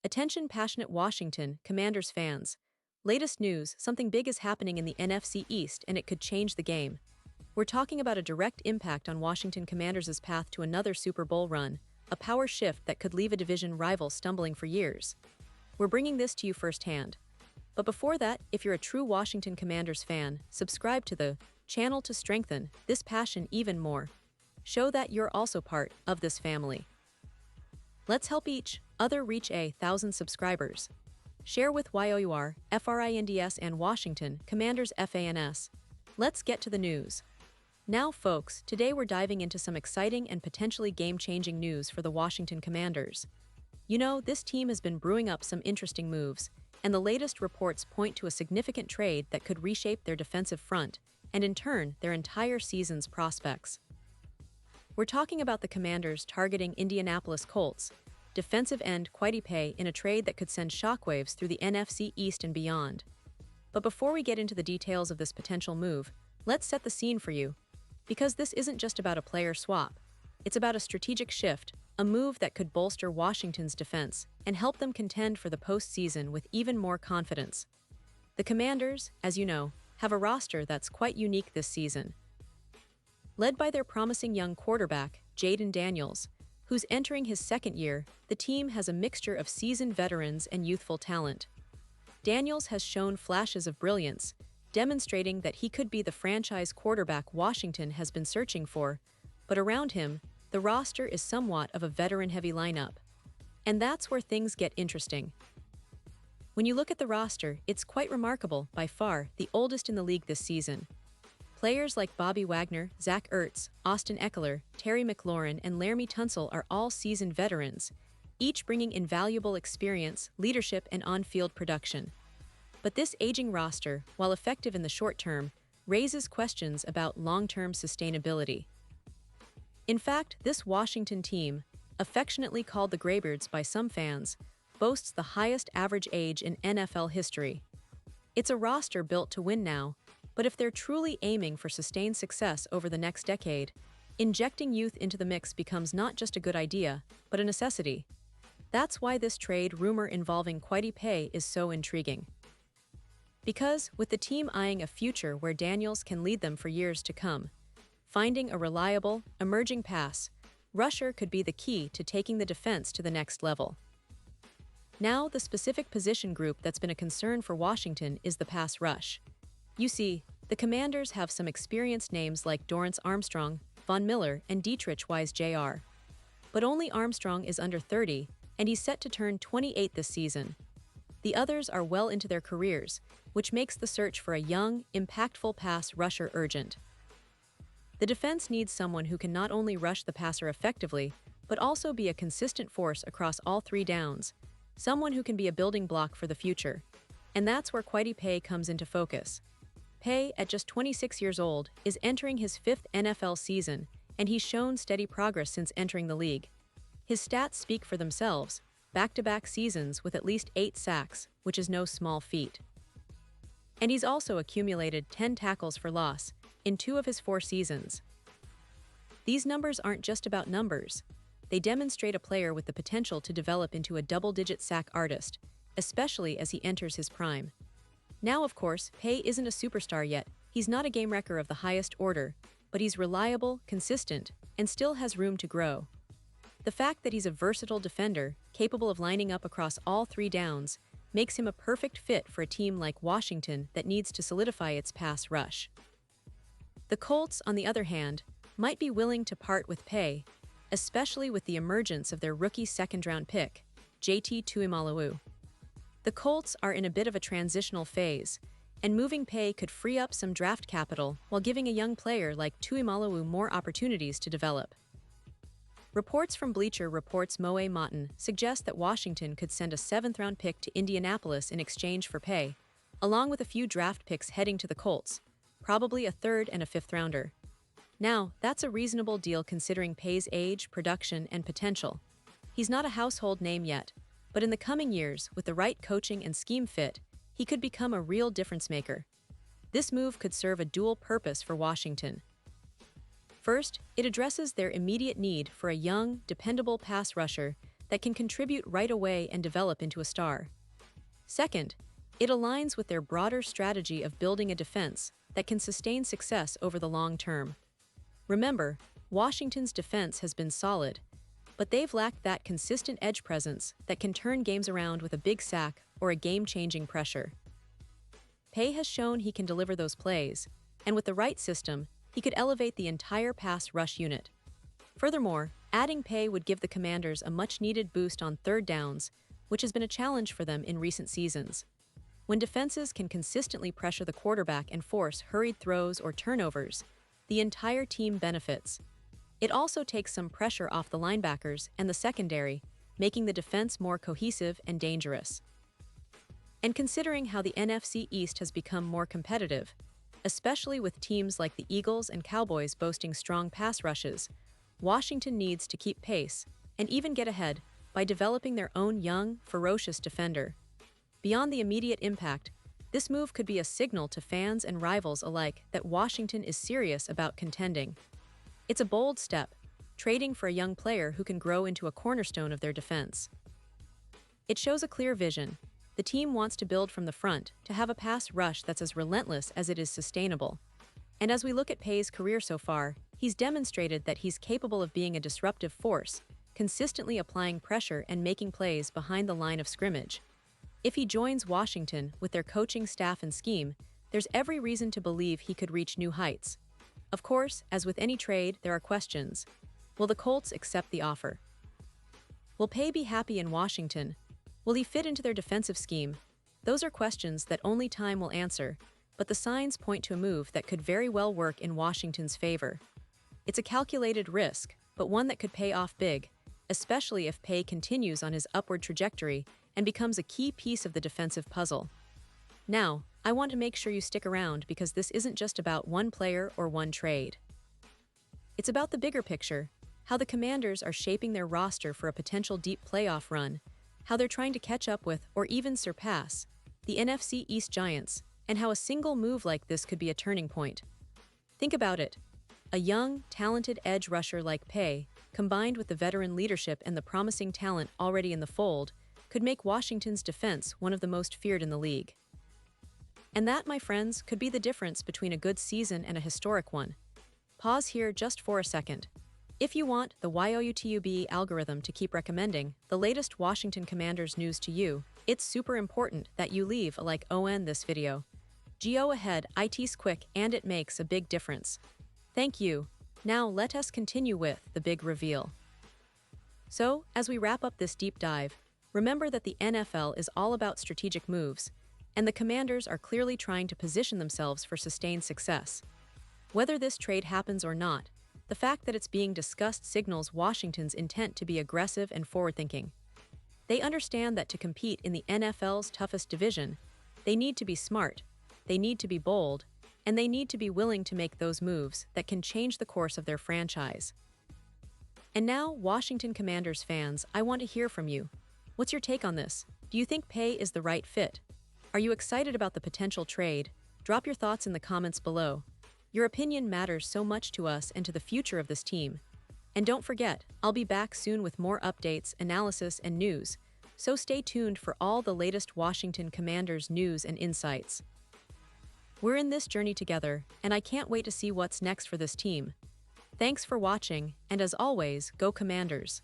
Attention passionate Washington Commanders fans. Latest news, something big is happening in the NFC East and it could change the game. We're talking about a direct impact on Washington Commanders' path to another Super Bowl run, a power shift that could leave a division rival stumbling for years. We're bringing this to you firsthand. But before that, if you're a true Washington Commanders fan, subscribe to the channel to strengthen this passion even more. Show that you're also part of this family. Let's help each other reach 1,000 subscribers. Share with YOUR, FRINDS and Washington Commanders FANS. Let's get to the news. Now folks, today we're diving into some exciting and potentially game-changing news for the Washington Commanders. You know, this team has been brewing up some interesting moves, and the latest reports point to a significant trade that could reshape their defensive front, and in turn, their entire season's prospects. We're talking about the Commanders targeting Indianapolis Colts, defensive end Kwity Paye in a trade that could send shockwaves through the NFC East and beyond. But before we get into the details of this potential move, let's set the scene for you. Because this isn't just about a player swap. It's about a strategic shift, a move that could bolster Washington's defense and help them contend for the postseason with even more confidence. The Commanders, as you know, have a roster that's quite unique this season. Led by their promising young quarterback, Jayden Daniels, who's entering his second year, the team has a mixture of seasoned veterans and youthful talent. Daniels has shown flashes of brilliance, demonstrating that he could be the franchise quarterback Washington has been searching for, but around him, the roster is somewhat of a veteran-heavy lineup. And that's where things get interesting. When you look at the roster, it's quite remarkable, by far the oldest in the league this season. Players like Bobby Wagner, Zach Ertz, Austin Eckler, Terry McLaurin, and Laramie Tunsil are all seasoned veterans, each bringing invaluable experience, leadership, and on-field production. But this aging roster, while effective in the short term, raises questions about long-term sustainability. In fact, this Washington team, affectionately called the Graybeards by some fans, boasts the highest average age in NFL history. It's a roster built to win now, but if they're truly aiming for sustained success over the next decade, injecting youth into the mix becomes not just a good idea, but a necessity. That's why this trade rumor involving Kwity Paye is so intriguing. Because, with the team eyeing a future where Daniels can lead them for years to come, finding a reliable, emerging pass rusher could be the key to taking the defense to the next level. Now, the specific position group that's been a concern for Washington is the pass rush. You see, the Commanders have some experienced names like Dorrance Armstrong, Von Miller, and Dietrich Wise Jr. But only Armstrong is under 30, and he's set to turn 28 this season. The others are well into their careers, which makes the search for a young, impactful pass rusher urgent. The defense needs someone who can not only rush the passer effectively, but also be a consistent force across all three downs, someone who can be a building block for the future. And that's where Kwity Paye comes into focus. Paye, at just 26 years old, is entering his fifth NFL season, and he's shown steady progress since entering the league. His stats speak for themselves, back-to-back seasons with at least 8 sacks, which is no small feat. And he's also accumulated 10 tackles for loss in 2 of his 4 seasons. These numbers aren't just about numbers. They demonstrate a player with the potential to develop into a double-digit sack artist, especially as he enters his prime. Now, of course, Paye isn't a superstar yet. He's not a game wrecker of the highest order, but he's reliable, consistent, and still has room to grow. The fact that he's a versatile defender, capable of lining up across all 3 downs, makes him a perfect fit for a team like Washington that needs to solidify its pass rush. The Colts, on the other hand, might be willing to part with Paye, especially with the emergence of their rookie second-round pick, JT Tuimoloau. The Colts are in a bit of a transitional phase, and moving Paye could free up some draft capital while giving a young player like Tuimoloau more opportunities to develop. Reports from Bleacher Report's Moe Matan suggest that Washington could send a 7th-round pick to Indianapolis in exchange for Paye, along with a few draft picks heading to the Colts, probably a 3rd and a 5th-rounder. Now, that's a reasonable deal considering Paye's age, production, and potential. He's not a household name yet, but in the coming years, with the right coaching and scheme fit, he could become a real difference-maker. This move could serve a dual purpose for Washington. First, it addresses their immediate need for a young, dependable pass rusher that can contribute right away and develop into a star. Second, it aligns with their broader strategy of building a defense that can sustain success over the long term. Remember, Washington's defense has been solid, but they've lacked that consistent edge presence that can turn games around with a big sack or a game-changing pressure. Paye has shown he can deliver those plays, and with the right system, he could elevate the entire pass rush unit. Furthermore, adding Paye would give the Commanders a much-needed boost on third downs, which has been a challenge for them in recent seasons. When defenses can consistently pressure the quarterback and force hurried throws or turnovers, the entire team benefits. It also takes some pressure off the linebackers and the secondary, making the defense more cohesive and dangerous. And considering how the NFC East has become more competitive, especially with teams like the Eagles and Cowboys boasting strong pass rushes, Washington needs to keep pace and even get ahead by developing their own young, ferocious defender. Beyond the immediate impact, this move could be a signal to fans and rivals alike that Washington is serious about contending. It's a bold step, trading for a young player who can grow into a cornerstone of their defense. It shows a clear vision. The team wants to build from the front to have a pass rush that's as relentless as it is sustainable. And as we look at Paye's career so far, he's demonstrated that he's capable of being a disruptive force, consistently applying pressure and making plays behind the line of scrimmage. If he joins Washington with their coaching staff and scheme, there's every reason to believe he could reach new heights. Of course, as with any trade, there are questions. Will the Colts accept the offer? Will Paye be happy in Washington? Will he fit into their defensive scheme? Those are questions that only time will answer, but the signs point to a move that could very well work in Washington's favor. It's a calculated risk, but one that could pay off big, especially if Paye continues on his upward trajectory and becomes a key piece of the defensive puzzle. Now, I want to make sure you stick around because this isn't just about one player or one trade. It's about the bigger picture, how the Commanders are shaping their roster for a potential deep playoff run, how they're trying to catch up with or even surpass the NFC East Giants, and how a single move like this could be a turning point. Think about it. A young, talented edge rusher like Paye, combined with the veteran leadership and the promising talent already in the fold, could make Washington's defense one of the most feared in the league. And that, my friends, could be the difference between a good season and a historic one. Pause here just for a second. If you want the YouTube algorithm to keep recommending the latest Washington Commanders news to you, it's super important that you leave a like on this video. Go ahead, it's quick and it makes a big difference. Thank you. Now let us continue with the big reveal. So, as we wrap up this deep dive, remember that the NFL is all about strategic moves, and the Commanders are clearly trying to position themselves for sustained success. Whether this trade happens or not, the fact that it's being discussed signals Washington's intent to be aggressive and forward-thinking. They understand that to compete in the NFL's toughest division, they need to be smart, they need to be bold, and they need to be willing to make those moves that can change the course of their franchise. And now, Washington Commanders fans, I want to hear from you. What's your take on this? Do you think Paye is the right fit? Are you excited about the potential trade? Drop your thoughts in the comments below. Your opinion matters so much to us and to the future of this team. And don't forget, I'll be back soon with more updates, analysis, and news, so stay tuned for all the latest Washington Commanders news and insights. We're in this journey together, and I can't wait to see what's next for this team. Thanks for watching, and as always, go Commanders!